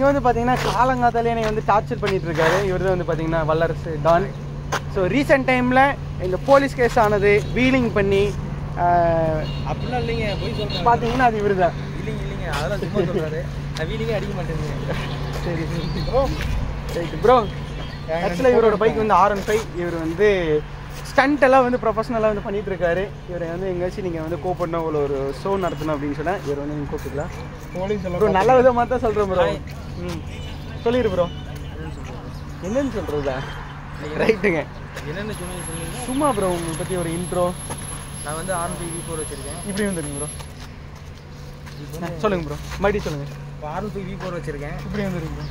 வந்து பார்த்தீங்கன்னா காலங்காத்தாலே என்னை வந்து டார்ச்சர் பண்ணிட்டு இருக்காரு. இவர் தான் வந்து பார்த்தீங்கன்னா வல்லரசு டான். ஸோ ரீசெண்ட் டைமில் இந்த போலீஸ் கேஸ் ஆனது வீலிங் பண்ணி அப்படிலாம் இல்லைங்க, போய் சொல்கிறேன் பார்த்தீங்கன்னா அது இவர் தான். இல்லைங்க அதெல்லாம் சும்மா சொல்கிறாரு. நான் வீலிங்கே அடிக்க மாட்டேங்க. சரி ப்ரோ, ரைட்டு ப்ரோ. ஆக்சுவலாக இவரோட பைக் வந்து R15. இவர் வந்து ஸ்டண்ட் எல்லாம் வந்து ப்ரொஃபஷனலாக வந்து பண்ணிட்டு இருக்காரு. இவரை வந்து எங்கேயாச்சும் நீங்கள் வந்து கூப்பிடணும், இவ்வளோ ஒரு ஷோ நடத்தணும் அப்படின்னு சொன்னால் இவர் வந்து நீங்கள் கூப்பிட்டுக்கலாம். ப்ரோ நல்ல விதமாக தான் சொல்கிறேன் ப்ரோ. சொல்லிடு ப்ரோ. என்னன்னு சொல்கிறதா? ரைட்டுங்க, என்னென்ன சொன்னீங்க? சும்மா ப்ரோ உங்களை பற்றி ஒரு இன்ட்ரோ. நான் வந்து R15 V4 வச்சுருக்கேன். இப்படி வந்துருங்க ப்ரோ. சொல்லுங்கள் ப்ரோ, மறுபடியும் சொல்லுங்கள். இப்போ R15 V4 வச்சுருக்கேன். இப்படி வந்துருங்க ப்ரோ,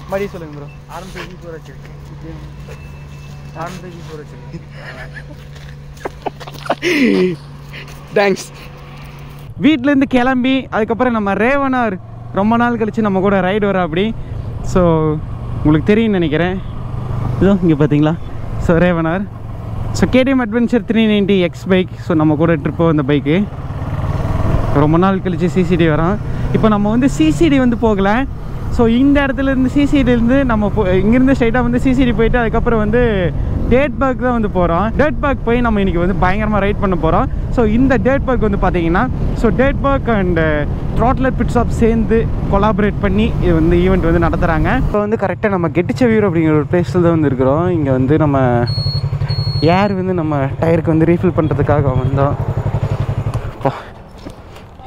மறுபடியும் சொல்லுங்கள் ப்ரோ. R15 V4 வச்சுருக்கேன். R15 V4 வச்சுருக்கேன். தேங்க்ஸ். வீட்டிலேருந்து கிளம்பி அதுக்கப்புறம் நம்ம ரேவனார் ரொம்ப நாள் கழித்து நம்ம கூட ரைடு வர அப்படி. ஸோ உங்களுக்கு தெரியும்னு நினைக்கிறேன். இதோ இங்கே பார்த்தீங்களா? ஸோ ரேவனார். So KTM Adventure 390X bike. So நம்ம கூட ட்ரிப்பு வந்த பைக்கு ரொம்ப நாள் கழித்து CCD வரோம். இப்போ நம்ம வந்து CCD வந்து போகலை. ஸோ இந்த இடத்துலேருந்து CCDலேருந்து நம்ம இங்கேருந்து ஸ்ட்ரைட்டாக வந்து CCD போயிட்டு அதுக்கப்புறம் வந்து டேட் பார்க் தான் வந்து போகிறோம். டேட் பார்க் போய் நம்ம இன்றைக்கி வந்து பயங்கரமாக ரைட் பண்ண போகிறோம். ஸோ இந்த டேட் பார்க் வந்து பார்த்தீங்கன்னா date park and throttler bit shop சேர்ந்து கொலாபரேட் பண்ணி இது வந்து ஈவெண்ட் வந்து நடத்துகிறாங்க. இப்போ வந்து கரெக்டாக நம்ம கெட்டிச்செவியூர் அப்படிங்கிற ஒரு பிளேஸில் தான் வந்து இருக்கிறோம். இங்கே வந்து நம்ம ஏர் வந்து நம்ம டயருக்கு வந்து ரீஃபில் பண்ணுறதுக்காக வந்தோம். இப்போ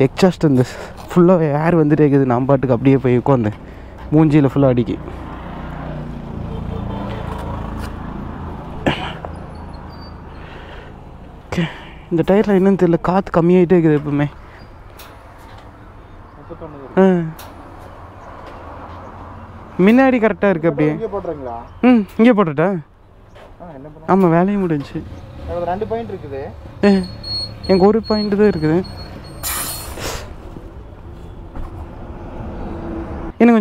எக்ஸாஸ்ட் வந்து ஃபுல்லாக ஏர் வந்துட்டு இருக்குது. நான் பாட்டுக்கு அப்படியே போய் உட்காந்து மூஞ்சியில் ஃபுல்லாக அடிக்கி. ஓகே, இந்த டயரில் என்னன்னு தெரியல, காற்று கம்மியாகிட்டே இருக்குது எப்பவுமே. முன்னாடி கரெக்டாக இருக்குது அப்படியே. இங்கே போட்டுட்டா? ஆமாம், வேலையும் முடிஞ்சு. 2 பாயிண்ட் இருக்குது. எனக்கு ஒரு பாயிண்ட் தான் இருக்குது. இன்னும்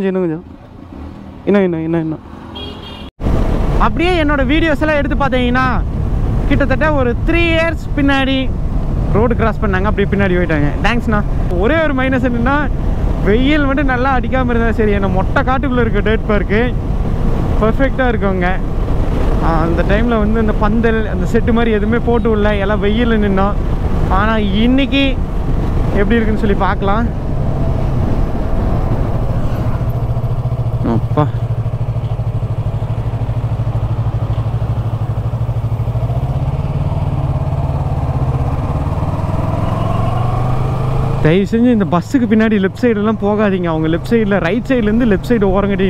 அப்படியே என்னோட வீடியோஸ் எல்லாம் எடுத்து பார்த்தீங்கன்னா கிட்டத்தட்ட ஒரு 3 இயர்ஸ் பின்னாடி ரோடு கிராஸ் பண்ணாங்க, அப்படியே பின்னாடி போயிட்டாங்க. தேங்க்ஸ்ண்ணா. ஒரே ஒரு மைனஸ் என்னன்னா, வெயில் மட்டும் நல்லா அடிக்காமல் இருந்தால் சரி. என்ன மொட்டை காட்டுக்குள்ளே இருக்க டேட் பார்க்கு பர்ஃபெக்டாக இருக்குங்க. அந்த டைமில் வந்து இந்த பந்தல் அந்த செட்டு மாதிரி எதுவுமே போட்டு விடல, எல்லாம் வெயிலில் நின்னோம். ஆனால் இன்னைக்கு எப்படி இருக்குன்னு சொல்லி பார்க்கலாம். அப்பா, தயவு செஞ்சு இந்த பஸ்ஸுக்கு பின்னாடி லெஃப்ட் சைடெல்லாம் போகாதீங்க. அவங்க லெஃப்ட் சைடில் ரைட் சைட்லேருந்து லெஃப்ட் சைடு ஓரங்கட்டி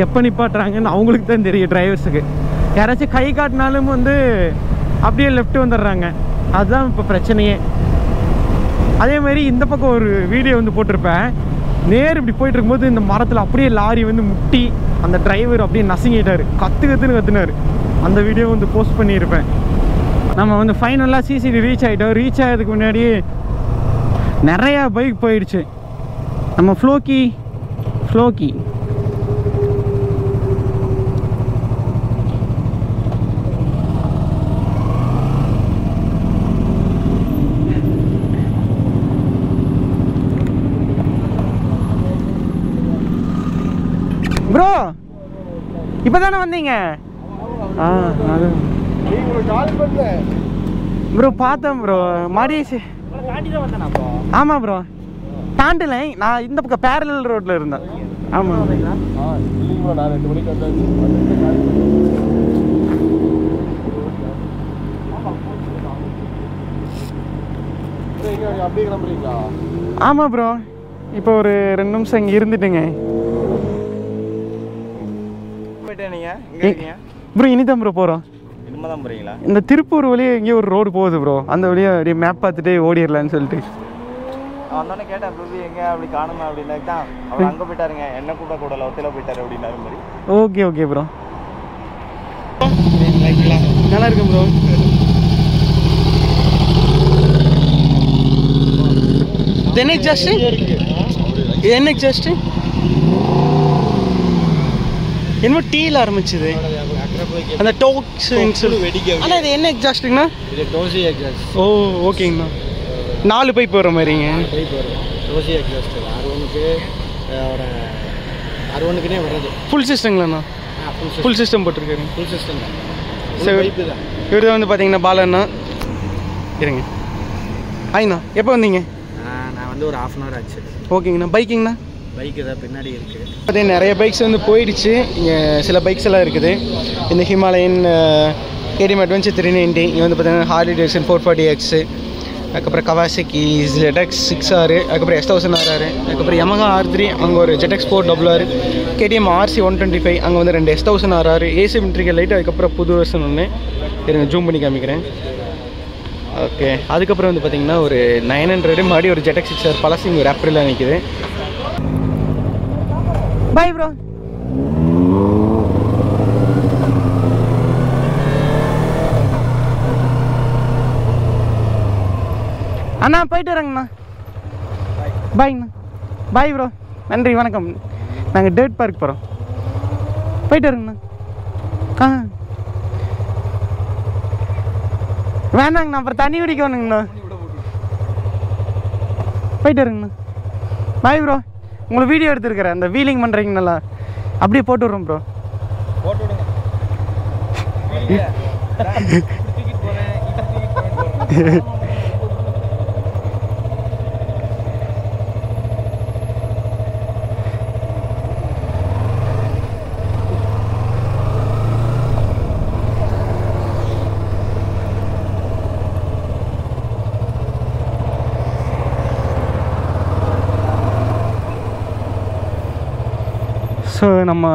எப்போ நிப்பாட்டுறாங்கன்னு அவங்களுக்கு தான் தெரியும் டிரைவர்ஸுக்கு. யாராச்சும் கை காட்டினாலும் வந்து அப்படியே லெஃப்ட் வந்துடுறாங்க. அதுதான் இப்போ பிரச்சனையே. அதேமாதிரி இந்த பக்கம் ஒரு வீடியோ வந்து போட்டிருப்பேன். நேர் இப்படி போயிட்டு இருக்கும்போது இந்த மரத்தில் அப்படியே லாரி வந்து முட்டி அந்த டிரைவர் அப்படியே நசுங்கிட்டார். கத்துனார். அந்த வீடியோ வந்து போஸ்ட் பண்ணியிருப்பேன். நம்ம வந்து ஃபைனலாக CCD ரீச் ஆகிட்டோம். ரீச் ஆகிறதுக்கு முன்னாடி நிறையா பைக் போயிடுச்சு. நம்ம ஃப்ளோக்கி ப்ரோ இப்போ தானே வந்தீங்க? ப்ரோ பார்த்தேன் ப்ரோ. மடியேசி ஆமாம் ப்ரோ, தாண்டலை. நான் இந்த பக்கம் பேரலல் ரோட்டில் இருந்தேன். ஆமாம். ஆமாம் ப்ரோ, இப்போ ஒரு 2 நிமிஷம் இங்கே இருந்துட்டுங்க. ப்ரோ இனிதான் ப்ரோ போகிறோம். நம்ம தான் போகிறீங்களா? இந்த திருப்பூர் வழியே எங்கேயோ ஒரு ரோடு போகுது ப்ரோ, அந்த வழியாக அப்படியே மேப் பார்த்துட்டு ஓடிடலான்னு சொல்லிட்டு. அவன் தானே கேட்டேன் ப்ரூவி எங்கே அப்படி காணுமா அப்படின்னா தான் அவர் அங்கே போயிட்டாருங்க, என்ன கூட ஒத்தையில் போயிட்டாரு அப்படின்னாரு மாதிரி. ஓகே ஓகே ப்ரோ, நல்லா இருக்கும் ப்ரோ. என்ன எக்ஸாஸ்ட் என்ன எக்ஸாஸ்ட் என்னமோ டீல ஆரம்பிச்சுது அந்த டோக்ஸ். ஆனால் இது என்ன எக்ஸாஸ்ட்டுங்கண்ணா? இது டோசி எக்ஸாஸ்ட். ஓ ஓகேங்கண்ணா, 4 பைப் வர மாதிரிங்க. பைப் வரும் டோசி எக்ஸாஸ்ட் R1க்குனே வர்றது. ஃபுல் சிஸ்டங்களாண்ணா? ஃபுல் சிஸ்டம் போட்டிருக்காரு. ஃபுல் சிஸ்டம் தான். சரி, இவர் தான் வந்து பார்த்தீங்கன்னா பாலண்ணா. இருங்க ஆயிண்ணா, எப்போ வந்தீங்க? நான் வந்து ஒரு 1/2 hour ஆச்சு. ஓகேங்கண்ணா. பைக்கிங்கண்ணா? பைக்கு தான் பின்னாடி இருக்குது. பார்த்தீங்கன்னா நிறைய பைக்ஸ் வந்து போயிடுச்சு. இங்கே சில பைக்ஸ் எல்லாம் இருக்குது. இந்த ஹிமாலயன் KTM அட்வென்ச்சர் 390, இங்கே வந்து பார்த்தீங்கன்னா ஹார்லி டேவிட்சன் 440X, அதுக்கப்புறம் கவாசகி ZX 6R, அதுக்கப்புறம் S1000RR, அதுக்கப்புறம் Yamaha R3, அங்கே ஒரு ZX 4RR, KTM RC 125, அங்கே வந்து 2 S1000RR, AC வென்ட்ரிக்கல் லைட், அதுக்கப்புறம் புது வருஷன் ஒன்று இருங்க ஜூம் பண்ணி காமிக்கிறேன். ஓகே, அதுக்கப்புறம் வந்து பார்த்தீங்கன்னா ஒரு 900 மறுபடி ஒரு ZX 6R பழசு இங்கே ஒரு ஏப்ரலில் நிற்கிது. Bye bro. அண்ணா போயிட்டு வரேங்கண்ணா. பாய்ங்கண்ணா. பாய் ப்ரோ, நன்றி வணக்கம். நாங்கள் டேட் பார்க் போகிறோம், போயிட்டு வரேங்கண்ணா. வேணாங்கண்ணா, அப்புறம் தண்ணி குடிக்க வேணுங்கண்ணா. போயிட்டு வரேங்கண்ணா. Bye bro. உங்களை வீடியோ எடுத்துருக்கிறேன், அந்த வீலிங் பண்ணுறீங்க நல்லா, அப்படியே போட்டு விட்றோம் ப்ரோ. போட்டு விடுங்க. ஸோ நம்ம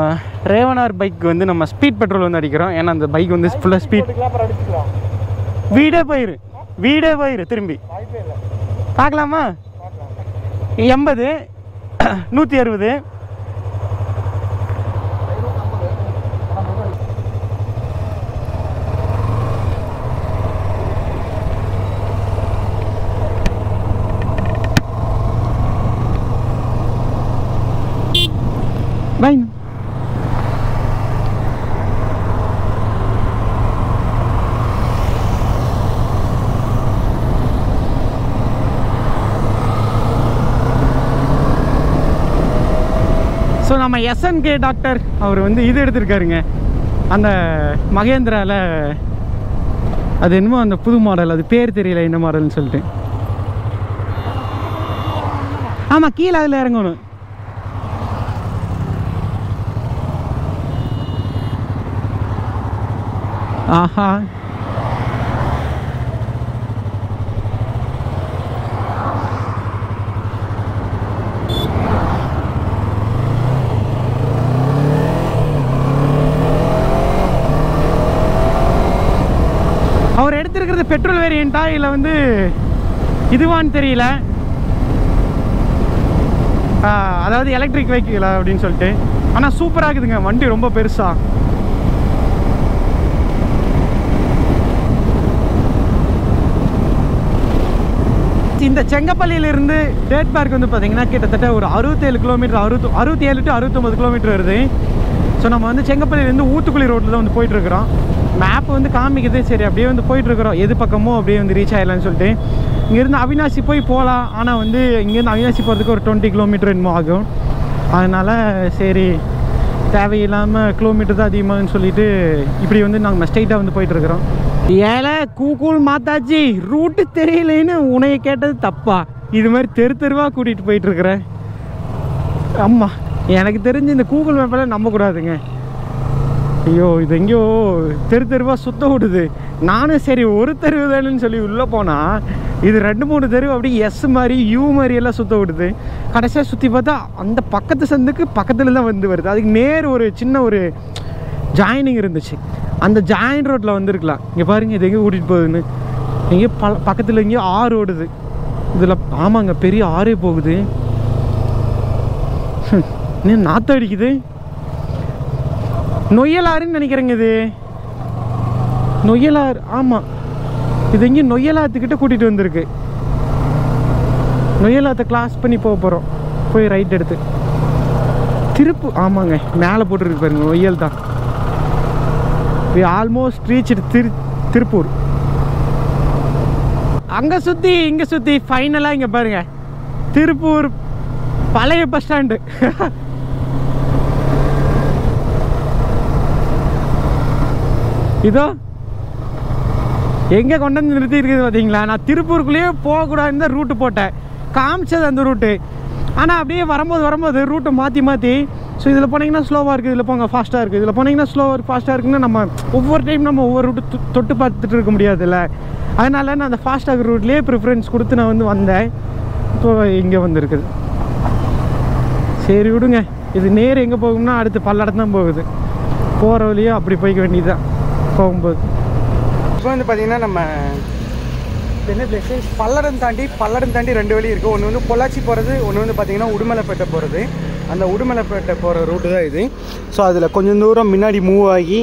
ரேவனார் பைக் வந்து நம்ம ஸ்பீட் பெட்ரோல் வந்து அடிக்கிறோம். ஏன்னா அந்த பைக் வந்து ஃபுல்லாக ஸ்பீட். வீடே போயிரு திரும்பி பார்க்கலாமா? 80 160 Bye. ஸோ நம்ம SNK டாக்டர் அவர் வந்து இது எடுத்திருக்காருங்க, அந்த மகேந்திராவில். அது என்னமோ அந்த புது மாடல், அது பேர் தெரியல என்ன மாடல்னு சொல்லிட்டு. ஆமாம், கீழே அதில் இறங்கணும். ஆஹா, அவர் எடுத்திருக்கிறது பெட்ரோல் வேரியண்டா இல்லை வந்து இதுவான்னு தெரியல, அதாவது எலக்ட்ரிக் வெஹிக்கிளா அப்படின்னு சொல்லிட்டு. ஆனால் சூப்பராக இருக்குதுங்க வண்டி, ரொம்ப பெருசா. இந்த செங்கப்பள்ளியிலிருந்து டேட் பார்க் வந்து பார்த்தீங்கன்னா கிட்டத்தட்ட ஒரு 67 கிலோமீட்டர், 67 to 69 கிலோமீட்டர் வருது. ஸோ நம்ம வந்து செங்கப்பள்ளியிலேருந்து ஊத்துக்குளி ரோட்டில் தான் வந்து போயிட்டுருக்குறோம். மேப் வந்து காமிக்குது, சரி அப்படியே வந்து போயிட்டுருக்குறோம், எது பக்கமோ அப்படியே வந்து ரீச் ஆகிடலான்னு சொல்லிட்டு. இங்கேருந்து அவினாசி போகலாம், ஆனால் வந்து இங்கேருந்து அவினாசி போகிறதுக்கு ஒரு 20 கிலோமீட்டர் என்னமோ ஆகும். அதனால் சரி தேவையில்லாமல் கிலோமீட்டர் தான் அதிகமாகுன்னு சொல்லிட்டு இப்படி வந்து நாங்கள் ஸ்ட்ரைட்டாக வந்து போயிட்டுருக்குறோம். ஏழை கூகுள் மாத்தாச்சி ரூட்டு தெரியலேன்னு உன்னைய கேட்டது தப்பா? இது மாதிரி தெருவாக கூட்டிகிட்டு போயிட்டுருக்குறேன். ஆமாம், எனக்கு தெரிஞ்சு இந்த கூகுள் மேப்பெல்லாம் நம்பக்கூடாதுங்க. ஐயோ, இது எங்கேயோ தெருவாக சுத்த விடுது. நானும் சரி ஒரு தெருவு தானேன்னு சொல்லி உள்ளே போனால் இது 2-3 தெருவு அப்படி எஸ் மாதிரி யூ மாதிரி எல்லாம் சுத்த விடுது. கடைசியாக சுற்றி பார்த்தா அந்த பக்கத்து சந்துக்கு பக்கத்தில் தான் வந்து வருது. அதுக்கு நேர் ஒரு சின்ன ஒரு ஜாயினிங் இருந்துச்சு. அந்த ஜாயின்ட் ரோட்டில் வந்துருக்கலாம். இங்கே பாருங்கள் இது எங்கே கூட்டிகிட்டு போகுதுன்னு. எங்கேயோ பக்கத்தில் எங்கேயோ ஆறு ஓடுது இதில். ஆமாங்க, பெரிய ஆறே போகுது. இன்னும் நாற்றம் அடிக்குது. நொய்யலாறுன்னு நினைக்கிறேங்க இது. நொய்யலாறு, ஆமாம். இது எங்கேயும் நொய்யலாத்துக்கிட்ட கூட்டிகிட்டு வந்திருக்கு. நொய்யலாத்தை கிளாஸ் பண்ணி போக போகிறோம். போய் ரைட் எடுத்து திருப்பு. ஆமாங்க, மேலே போட்டுருக்கு பாருங்க, நொய்யல் தான். we almost reached Tiruppur. அங்கே சுற்றி இங்கே சுற்றி ஃபைனலாக இங்கே பாருங்க, திருப்பூர் பழைய பஸ் ஸ்டாண்டு. இதோ எங்கே கொண்டு வந்து நிறுத்தி இருக்குது பார்த்தீங்களா. நான் திருப்பூருக்குள்ளேயே போகக்கூடாதுன்னு தான் ரூட்டு போட்டேன், காமிச்சது அந்த ரூட்டு. ஆனால் அப்படியே வரும்போது ரூட்டை மாற்றி ஸோ இதில் போனீங்கன்னா ஸ்லோவாக இருக்குது, இதில் போங்க ஃபாஸ்ட்டாக இருக்குது, இதில் போனீங்கன்னா ஸ்லோவாக ஃபாஸ்ட்டாக இருக்குன்னு நம்ம ஒவ்வொரு டைம் நம்ம ஒவ்வொரு ரூட்டு தொட்டு பார்த்துட்டு இருக்க முடியாதுல்ல. அதனால நான் அந்த ஃபாஸ்ட்டாக ரூட்லேயே ப்ரிஃபரன்ஸ் கொடுத்து நான் வந்தேன். இப்போ இங்கே வந்துருக்குது. சரி விடுங்க, இது நேர் எங்கே போகும்னா அடுத்து பல்லடம் தான் போகுது. போகிற வழியோ அப்படி போய்க்க வேண்டியதுதான் போகும்போது. இப்போ பார்த்திங்கன்னா நம்ம என்ன பிளேஸு, பல்லடம் தாண்டி 2 வழி இருக்குது. ஒன்று வந்து பொள்ளாச்சி போகிறது, ஒன்று பார்த்திங்கன்னா உடுமலைப்பேட்டை போகிறது. அந்த உடுமலைப்பேட்டை போகிற ரூட்டு தான் இது. ஸோ அதில் கொஞ்சம் தூரம் முன்னாடி மூவ் ஆகி,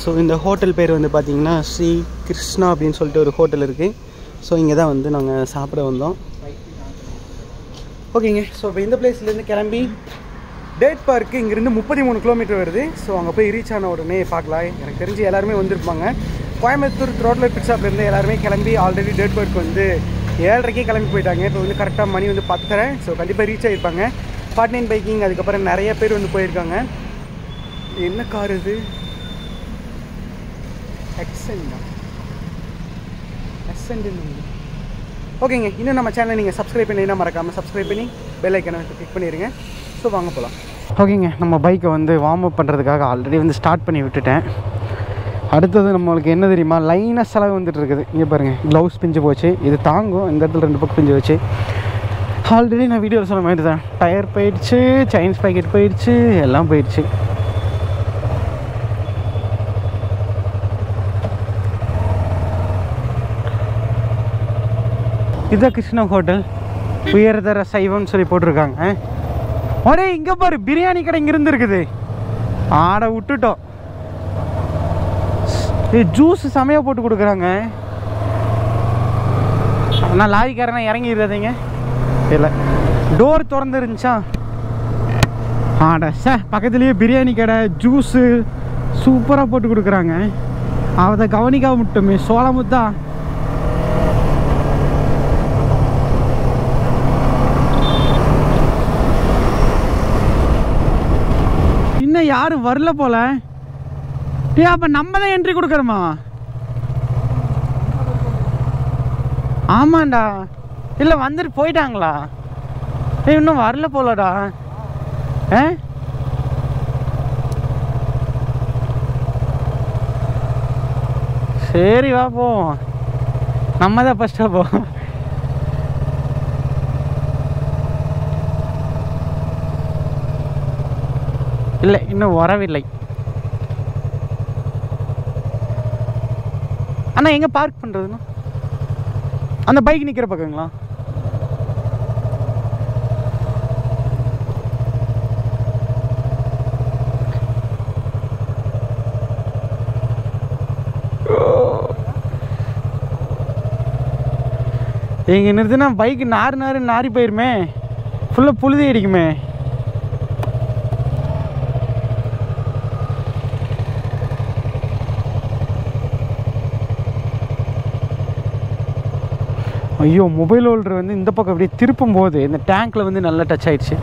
ஸோ இந்த ஹோட்டல் பேர் பார்த்திங்கன்னா ஸ்ரீ கிருஷ்ணா அப்படின்னு சொல்லிட்டு ஒரு ஹோட்டல் இருக்குது. ஸோ இங்கே தான் நாங்கள் சாப்பிட வந்தோம். ஓகேங்க, ஸோ இப்போ இந்த பிளேஸ்லேருந்து கிளம்பி டேட் பார்க்கு இங்கேருந்து 33 கிலோமீட்டர் வருது. ஸோ அங்கே போய் ரீச் ஆன உடனே பார்க்கலாம். எனக்கு தெரிஞ்சு எல்லாருமே வந்திருப்பாங்க. கோயம்புத்தூர் ரோட்லர் பிட்ஸாப்லேருந்து எல்லாருமே கிளம்பி ஆல்ரெடி டேட் பார்க் 7:30 கிளம்பி போயிட்டாங்க. இப்போ கரெக்டாக மணி 10:30. ஸோ கண்டிப்பாக ரீச் ஆகிருப்பாங்க. 49 பைக்கிங் அதுக்கப்புறம் நிறைய பேர் போயிருக்காங்க. என்ன கார் இது? எக்ஸெண்ட். ஓகேங்க, இன்னும் நம்ம சேனலை நீங்கள் சப்ஸ்கிரைப் பண்ணினா மறக்காமல் சப்ஸ்கிரைப் பண்ணி பெல் ஐக்கனை கிளிக் பண்ணிடுங்க. ஸோ வாங்க போகலாம். ஓகேங்க, நம்ம பைக்கை வார்ம் அப் பண்ணுறதுக்காக ஆல்ரெடி ஸ்டார்ட் பண்ணி விட்டுட்டேன். அடுத்தது நம்மளுக்கு என்ன தெரியுமா, லைனாக செலவு வந்துட்டு இருக்குது. இங்கே பாருங்கள், க்ளவுஸ் பிஞ்சு போச்சு. இது தாங்கும், இந்த இடத்துல 2 பக்கம் பிஞ்சு வச்சு. ஆல்ரெடி நான் வீடியோவில் சொன்ன மாதிரி தான், டயர் போயிடுச்சு, சைன்ஸ் பாக்கெட் போயிடுச்சு, எல்லாம் போயிடுச்சு. இதுதான் கிருஷ்ணா ஹோட்டல், உயர்தர சைவம்னு சொல்லி போட்டிருக்காங்க. ஒரே இங்கே பாரு, பிரியாணி கடை இங்கிருந்து இருக்குது. ஆடை விட்டுட்டோம். ஜூஸ் செமையாக போட்டு கொடுக்குறாங்க. ஆனால் லாரிக்காரனா இறங்கிடுறதுங்க. இல்லை, டோர் திறந்து இருந்துச்சா. ஆடா பக்கத்துலேயே பிரியாணி கடை, ஜூஸு சூப்பராக போட்டு கொடுக்குறாங்க. அதை கவனிக்காம விட்டோமே, சோளமுத்தா. இன்னும் யாரும் வரல போல. அப்போ நம்ம தான் என்ட்ரி கொடுக்குறோமா? ஆமாண்டா. இல்லை வந்துட்டு போயிட்டாங்களா? இன்னும் வரல போலடா. சரி வா போவோம். நம்ம தான் ஃபஸ்ட்டாக போவோம். இல்லை, இன்னும் வரவில்லை. அண்ணா எங்கே பார்க் பண்ணுறதுண்ணா? அந்த பைக் நிற்கிற பக்கங்களா? இங்கே நிறுத்தினா பைக்கு நாரி போயிருமே, ஃபுல்லாக புழுதி அடிக்குமே. ஐயோ, மொபைல் ஹோல்டர் இந்த பக்கம் அப்படியே திருப்பும் போது இந்த டேங்க்கில் நல்லா டச் ஆயிடுச்சு.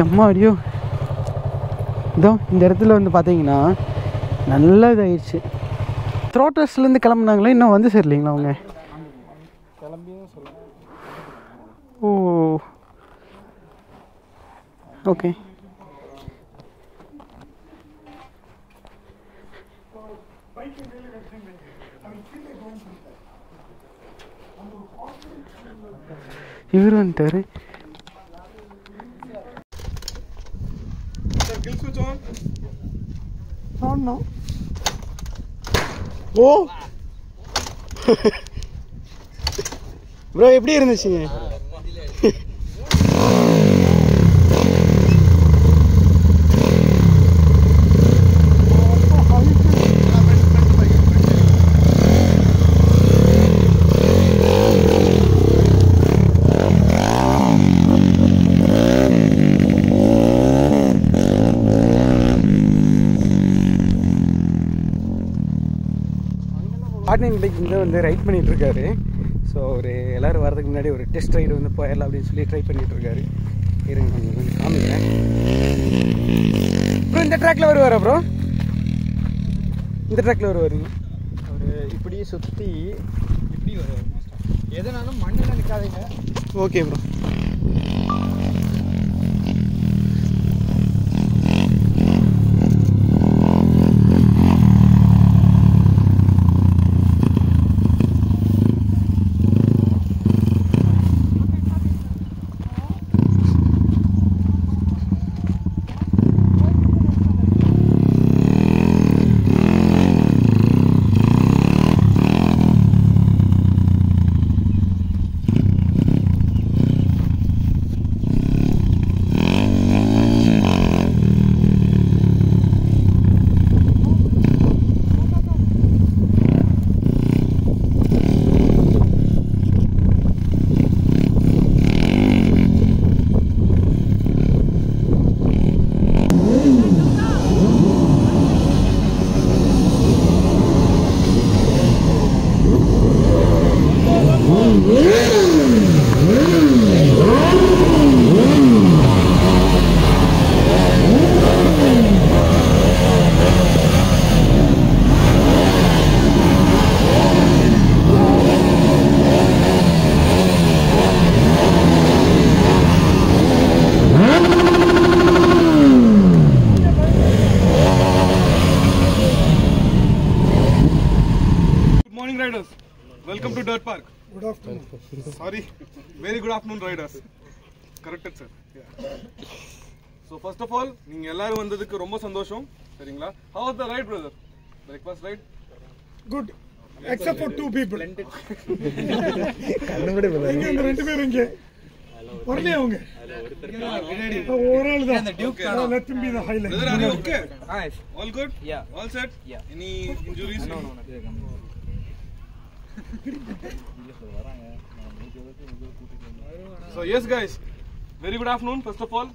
எம்மா அடியோ. இதோ இந்த இடத்துல பார்த்தீங்கன்னா நல்லா இதாகிடுச்சு. த்ரோட்டர்ஸ்லேருந்து கிளம்புனாங்களே, இன்னும் சரியில்லைங்களா அவங்க? ஓ, ஓகே. இவர் வந்துட்டாரு. ஓ ப்ரோ எப்படி இருந்துச்சுங்க? பார்ட்னர் பைக் இங்கே வந்து ரைட் பண்ணிகிட்ருக்காரு. ஸோ ஒரு எல்லோரும் வரதுக்கு முன்னாடி ஒரு டெஸ்ட் ரைடு வந்து போயிடலாம் அப்படின்னு சொல்லி ட்ரை பண்ணிகிட்ருக்காரு. இருங்க கொஞ்சம் காமிக்கிறேன். ப்ரோ இந்த ட்ராக்கில் வருவாரா ப்ரோ? இந்த ட்ராக்கில் வருவாருங்க. ஒரு இப்படி சுற்றி இப்படி வருவார். எதனாலும் மண்ணில் நிற்காதீங்க. Okay bro. Riders, welcome to Dirt Park. Good afternoon. Sorry, very good afternoon riders. Corrected sir. Yeah. So first of all, நீங்க எல்லாரும் வந்ததுக்கு ரொம்ப சந்தோஷம். சரிங்களா? How was the ride brother? Breakfast ride? Good. Except for 2 people. கண்ணு கூட இங்க ரெண்டு பேர் இங்க. வரலையா அவங்க? ஒரு ஆள் தான். Let him be the highlight. Brother, are you okay? Nice. All good? Yeah. All set? Yeah. Any injuries? No. So yes guys, very good afternoon. First of all,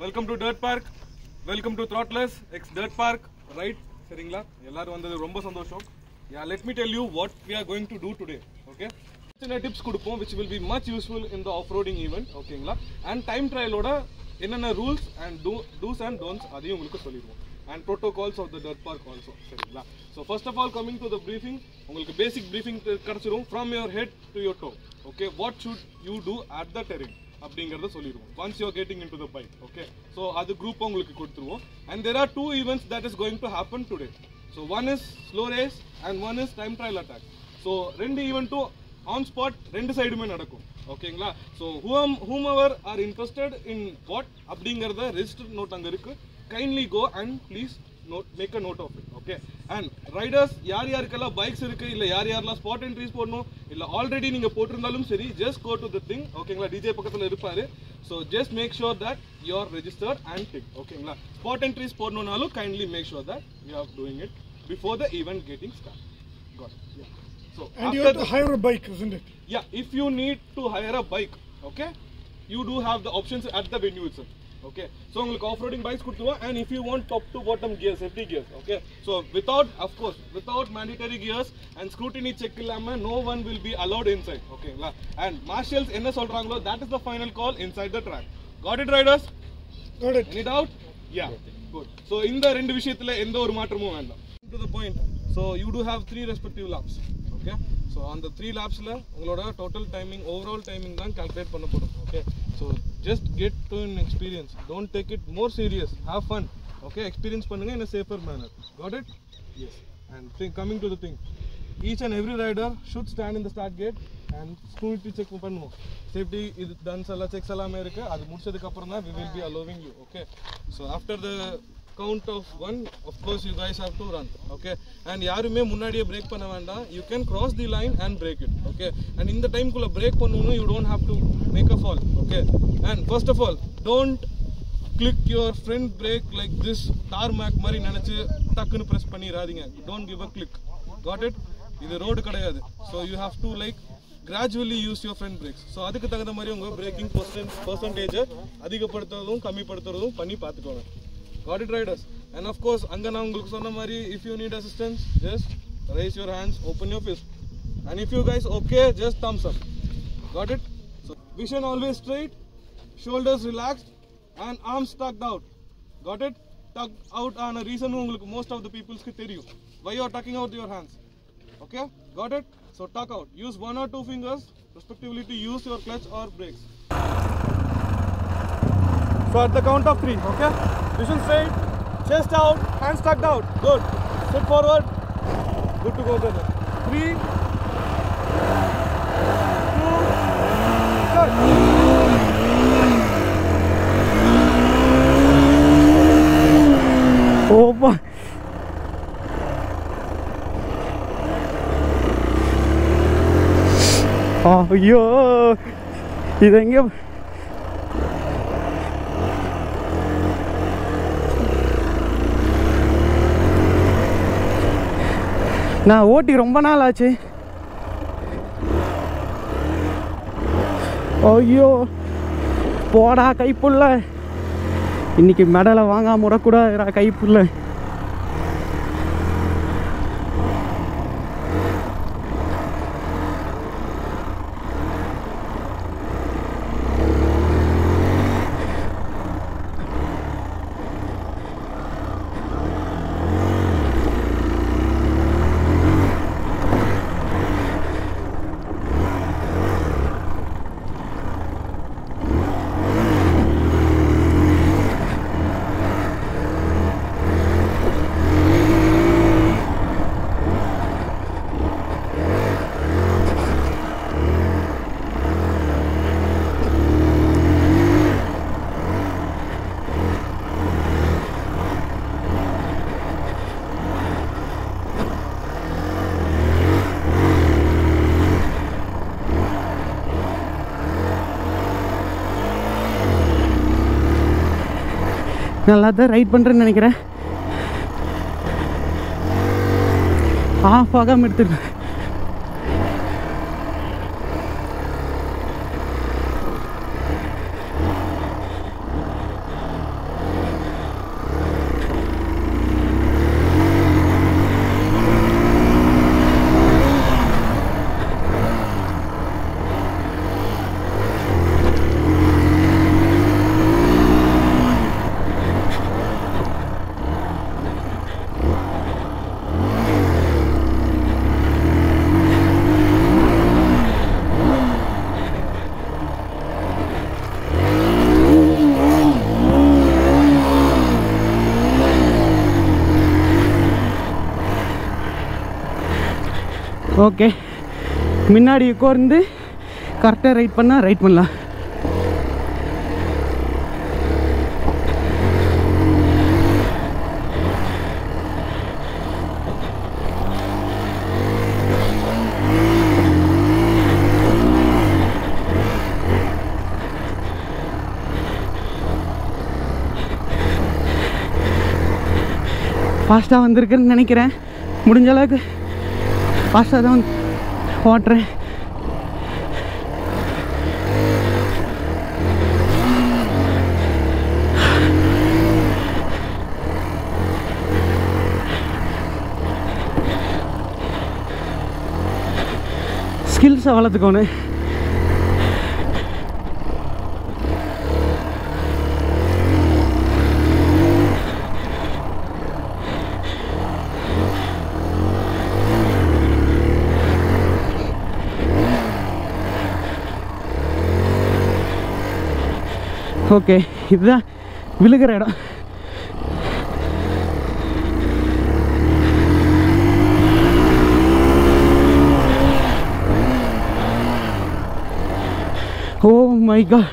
welcome to Dirt Park. Welcome to Throttless X Dirt Park. Right? சரிங்களா? எல்லாரும் வந்தது ரொம்ப சந்தோஷம். Yeah, let me tell you what we are going to do today. Okay? சின்ன tips கொடுப்போம் which will be much useful in the off-roading event. ஓகேங்களா? And time trial ஓட என்னென்ன rules and do's and don'ts அதையும் உங்களுக்கு சொல்லிடுவோம். And protocols of the Dirt Park also. சரிங்களா? So first of all, coming to the briefing, உங்களுக்கு basic briefing கிடைச்சிரும் from your head to your toe. Okay, what should you do at the terrain அப்படிங்கறத சொல்லிடுவோம் once you are getting into the bike. Okay, so அது group உங்களுக்கு கொடுத்துருவோம். And there are 2 events that is going to happen today. So one is slow race and one is time trial attack. So ரெண்டு ஈவென்ட்டும் on spot ரெண்டு சைடுமே நடக்கும். ஓகேங்களா? So whomever are interested in what அப்படிங்கறத register note அங்க இருக்கு. Kindly go and please make a note of it. Okay, and riders யார் யாருக்கெல்லாம் பைக்ஸ் இருக்கு இல்ல யார் யாரெல்லாம் ஸ்பாட் என்ட்ரிஸ் போடணும் இல்ல ஆல்ரெடி நீங்க போட்டிருந்தாலும் சரி, just go to the thing. ஓகேங்களா? டிஜே பக்கத்துல இருப்பாரு. So just make sure that you are registered and tick. ஓகேங்களா? ஸ்பாட் என்ட்ரிஸ் போடணும்னாலும் kindly make sure that you are doing it before the event getting started. Got it? Yeah. So and you have to hire a bike, isn't it? Yeah, if you need to hire a bike, okay, you do have the options at the venue itself. Okay, so உங்களுக்கு off-roading bikes கொடுத்துருவோம். And if you want top to bottom gears, safety gears, okay, so without mandatory gears and scrutiny check இல்லாம no one will be allowed inside. Okay, and marshals என்ன சொல்றாங்களோ that is the final call inside the track. Got it riders? Got it. Any doubt? Yeah, good. So இந்த ரெண்டு விஷயத்துல எந்த ஒரு மாற்றமும் வேண்டாம். To the point, so you do have 3 respective laps. Okay, so on the 3 lapsல உங்களோட total timing, overall timing தான் calculate பண்ணப்படும். Okay, So just get to an experience. Don't take it more serious. Have fun. Okay, experience pannunga in a safer manner. Got it? Yes. And coming to the thing, each and every rider should stand in the start gate and scrutiny check பண்ணுவோம். Safety இது dance alla checks எல்லாமே இருக்கு. அது முடிச்சதுக்கு அப்புறம் தான் we will be allowing you. Okay. So after the count of 1, of course you guys have to run. Okay. And யாருமே முன்னாடியே பிரேக் பண்ண வேண்டாம். You can cross the line and break it. Okay. And in the time குள்ள break பண்ணனும், you don't have to make a fall. Okay. And first of all, don't click your front brake like this tarmac மாதிரி நினைச்சு டக்குன்னு press பண்ணிராதீங்க. Don't give a click. Got it? இது road கிடையாது. So you have to like gradually use your front brakes. So அதுக்கு தகுந்த மாதிரி உங்க braking percentage அதிகப்படுத்துறதும் கம்மிப்படுத்துறதும் பண்ணி பாத்துக்கோங்க. Got it, riders? And of course அங்க நான் உங்களுக்கு சொன்ன மாதிரி if you need assistance, just raise your hands, open your fist. And if you guys okay, just thumbs up. Got it? So vision always straight, shoulders relaxed and arms tucked out. Got it? Tuck out on a reason உங்களுக்கு most of the people's க்கு தெரியும். Why you are tucking out your hands? Okay? Got it? So tuck out. Use 1 or 2 fingers respectively to use your clutch or brakes. So at the count of 3, okay? Vision straight, chest out, hands tucked out. Good. Sit forward. Good to go there. 3, 2, start. ஓப்பா ஐயோ இது எங்கே நான் ஓட்டி ரொம்ப நாள் ஆச்சு. ஐயோ போடா கைப்புள்ள, இன்னைக்கு மெடலை வாங்காம விடக்கூடாதுடா கைப்புள்ள. நல்லா தான் ரைட் பண்ணுறேன்னு நினைக்கிறேன். ஆஃப் ஆகாமல் எடுத்துருக்கேன். ஓகே, முன்னாடி உட்கார்ந்து கரெக்டாக ரைட் பண்ணால் ரைட் பண்ணலாம். ஃபாஸ்ட்டாக வந்திருக்குன்னு நினைக்கிறேன். முடிஞ்ச அளவுக்கு ஃபாஸ்ட்டாக தான் ஓட்டுறேன். ஸ்கில்ஸை வளர்த்துக்கோணும். ஓகே, இதுதான் விழுகிற இடம். Oh my god.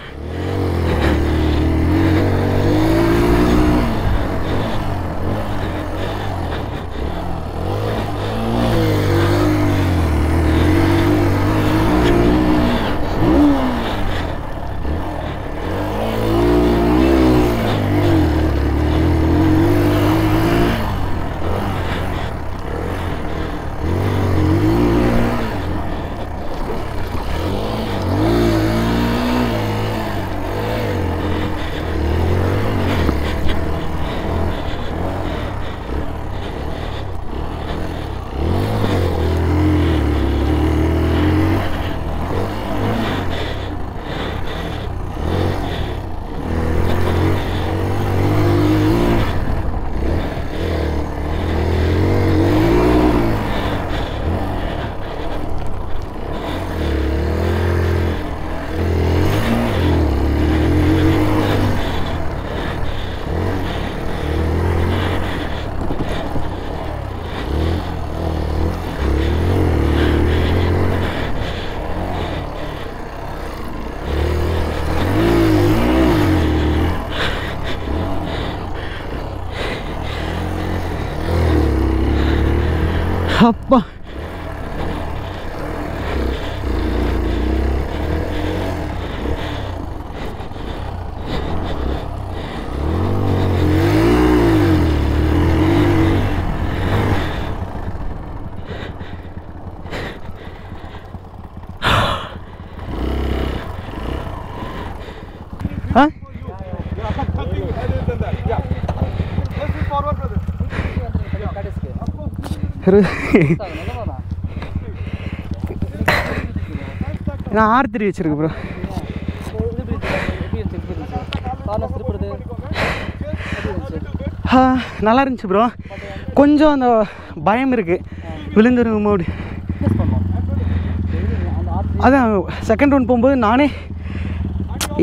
அப்பா, நான் R3 வச்சிருக்கு ப்ரோ. நல்லா இருந்துச்சு ப்ரோ. கொஞ்சம் அந்த பயம் இருக்குது, விழுந்துரும் மோடு. அதான் செகண்ட் ரவுண்ட் போகும்போது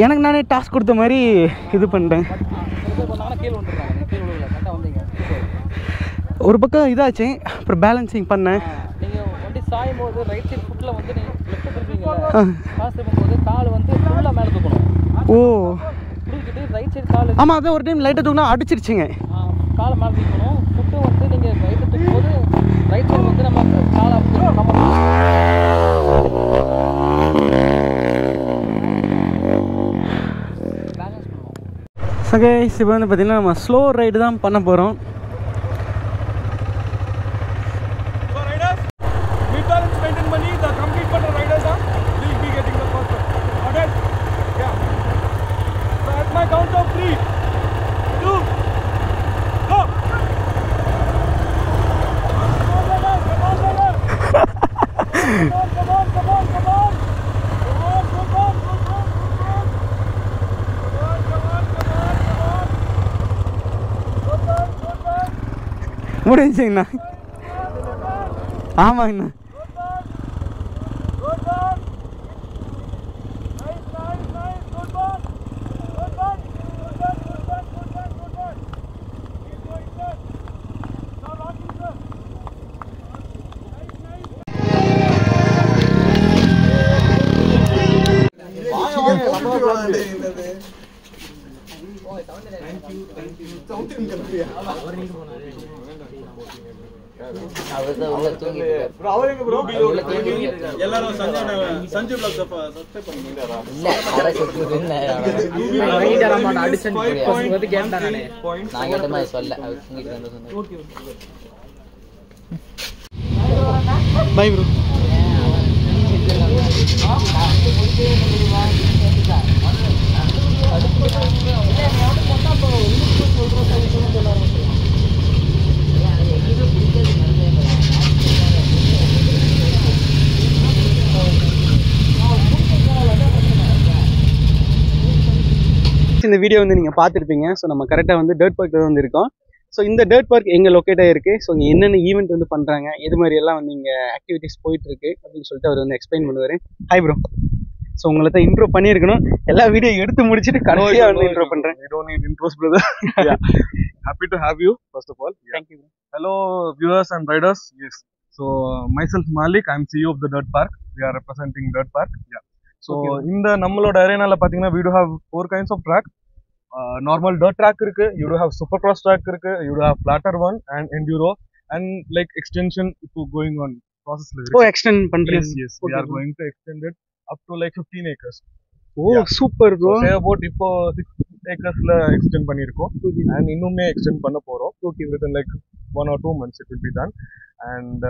எனக்கு நானே டாஸ்க் கொடுத்த மாதிரி இது பண்ணிட்டேன். ஒரு பக்கம் இதாச்சு, அப்புறம் பேலன்சிங் பண்ணேன். ஓ ஆமாம், அதான் ஒரு டைம் லைட்டை தூக்கினா அடிச்சிருச்சுங்க. கைஸ், இப்போ வந்து பார்த்தீங்கன்னா நம்ம ஸ்லோ ரைடு தான் பண்ண போகிறோம். முடிஞ்சுங்கண்ணா. ஆமாங்கண்ணா. Bye bro. இந்த வீடியோ வந்து நீங்கள் பார்த்துருப்பீங்க. ஸோ நம்ம கரெக்டாக வந்து டர்ட் பார்க்கில் தான் வந்துருக்கோம். ஸோ இந்த டர்ட் பார்க் எங்கே லொக்கேட்டாக இருக்குது, ஸோ இங்கே என்னென்ன ஈவெண்ட் வந்து பண்ணுறாங்க, இது மாதிரி எல்லாம் வந்து இங்கே ஆக்டிவிட்டிஸ் போயிட்டுருக்கு அப்படின்னு சொல்லிட்டு அவர் வந்து எக்ஸ்பிளைன் பண்ணுவார். Hi bro. ஸோ உங்களை தான் இன்ட்ரோ பண்ணியிருக்கணும். எல்லா வீடியோ எடுத்து முடிச்சுட்டு கடைசியாக வந்து இன்ட்ரோ பண்ணுறேன். We don't need intros, brother. Yeah. Happy to have you, first of all. Thank you. Hello, viewers and riders. Yes. So, myself Malik, I'm CEO of the Dirt Park. We are representing Dirt Park. Yeah. So, in the நம்மளோட அரேனால பாத்தீங்கன்னா we do have 4 kinds of track. Normal dirt track இருக்கு, you do have supercross track இருக்கு, you do have flatter one and enduro and like extension going on process ல இருக்கு. Extend பண்ணுறேன். Yes, we are going to extend it up to like 15 acres. Super bro. Say about இப்போ 6 acresல extend பண்ணிருக்கோம் and இன்னுமே extend பண்ண போறோம். Within like 1 or 2 months it will be done. And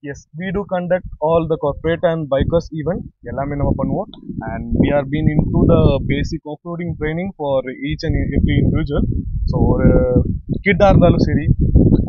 yes, we do conduct all the corporate and bikers event எல்லாமே நம்ம பண்ணுவோம். And we are been into the basic off-roading training for each and every individual. So ஒரு kid இருந்தாலும் சரி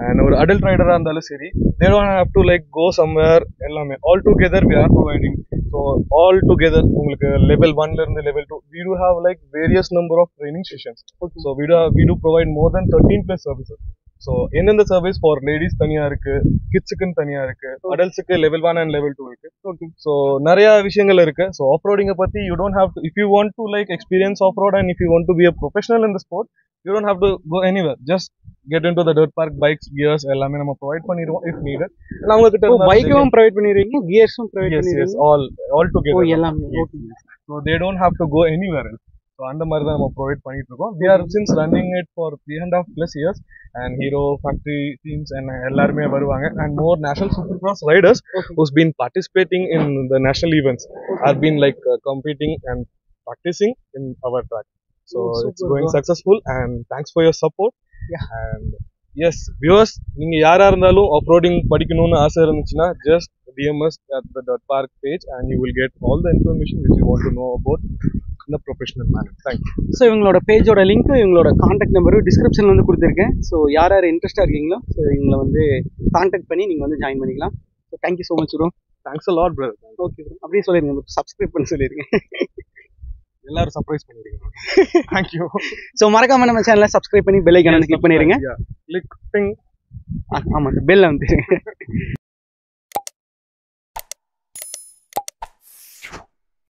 and ஒரு adult rider இருந்தாலும் சரி, they don't have to like go somewhere எல்லாமே all together we are providing. So all together உங்களுக்கு level 1 ல இருந்து level 2 we do have like various number of training sessions. So we do provide more than 13 plus services. So எந்தெந்த service for ladies தனியா இருக்கு, கிட்ஸுக்குன்னு தனியா இருக்கு, அடல்ட்ஸுக்கு level 1 and level 2 இருக்கு. So நிறைய விஷயங்கள் இருக்கு. ஸோ ஆஃப் ரோடிங்கை பத்தி you don't have to, if you want to like experience off road and if you want to be a professional in the sport, you don't have to go anywhere. Just get in to the dirt park. Bikes, gears எல்லாமே நம்ம provide பண்ணிடுவோம் if needed. அவங்க கிட்ட பைக்கும் provide பண்ணிடுவீங்க, கியர்ஸும் provide பண்ணிடுவீங்க, all together எல்லாமே. So they don't have to go anywhere else. So அந்த மாதிரி தான் நம்ம ப்ரொவைட் பண்ணிட்டு இருக்கோம். We are since running it for 3.5+ years and hero factory teams and எல்லாருமே வருவாங்க and more national supercross riders who's been participating in the national events have been like competing and practicing in our track. So it's going successful and thanks for your support. And yes, viewers, நீங்க யாரா இருந்தாலும் of roading படிக்கணும்னு ஆசை இருந்துச்சுன்னா just DM us at the Dirt Park page and you will get all the information which you want to know about in a professional manner. Thank you. So இவங்களோட பேஜோட link, இவங்களோட contact நம்பரும் டிஸ்கிரிப்ஷனில் வந்து கொடுத்துருக்கேன். So யார் யார் இன்ட்ரெஸ்டாக இருக்கீங்களோ ஸோ இவங்களை வந்து காண்டாக்ட் பண்ணி நீங்கள் வந்து ஜாயின் பண்ணிக்கலாம். So thank you so much bro. Thanks a lot, brother. Okay bro, அப்படியே சொல்லிடுங்க, சப்ஸ்கிரைப் பண்ண சொல்லிடுங்க. எல்லாரும் சர்ப்ரைஸ் பண்ணிடுங்க. Thank you. ஸோ மறக்காம நம்ம சேனலை சப்ஸ்கிரைப் பண்ணி பெல் ஐக்கான கிளிக் பண்ணிடுங்க. Click ping. ஆமாம், பெல் வந்து